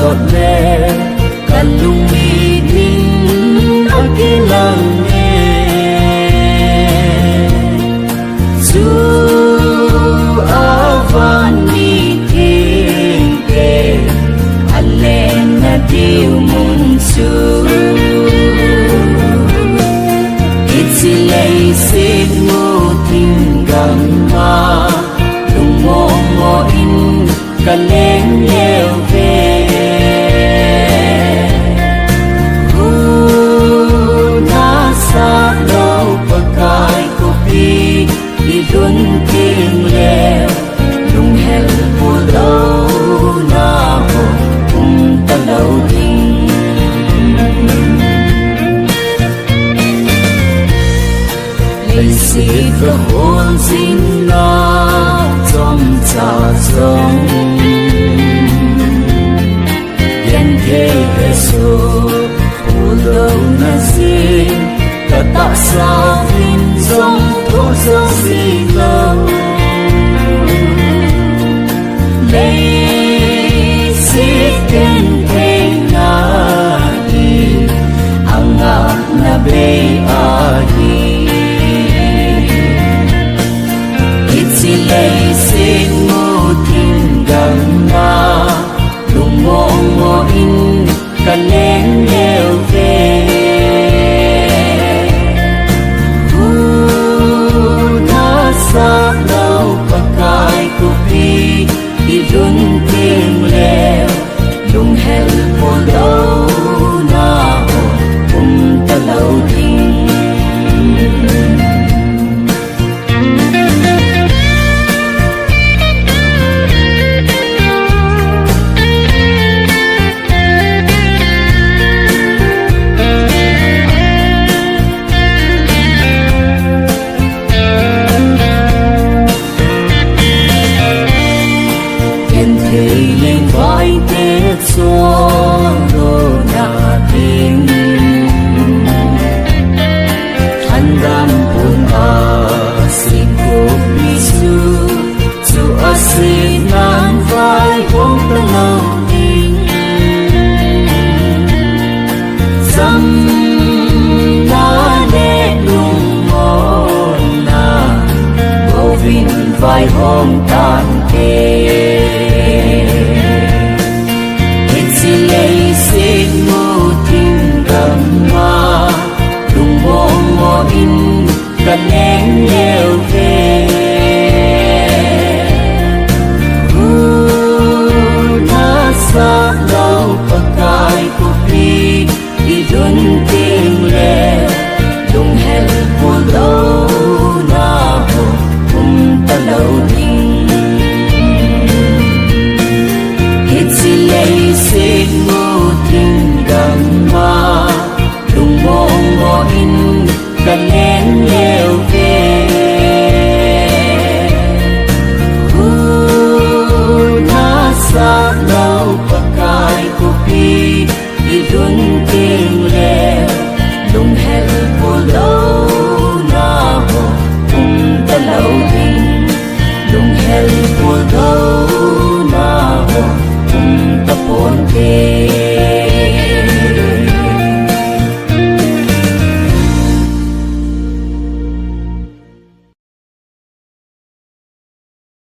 đọt lệ cần lung mi ninh ở kia làng nghe dù avan mi thiên kề anh lên na điều mun su itsi lay sit mo ting gam ma lung mo mo in ka leng leo ve na sa lâu pakai kopi di dun ting leo lung hel pu lâu na ho ta lâu ding lấy xịt và hôn xin na trong cha sống yên thế Giêsu u lâu na xin ta ta sao vinh trong thuốc sống gì lâu lấy xịt kênh thế na đi hàng ngàn na bê a đi itsi lay xin mo ting gam ma lung mo mo in ka leng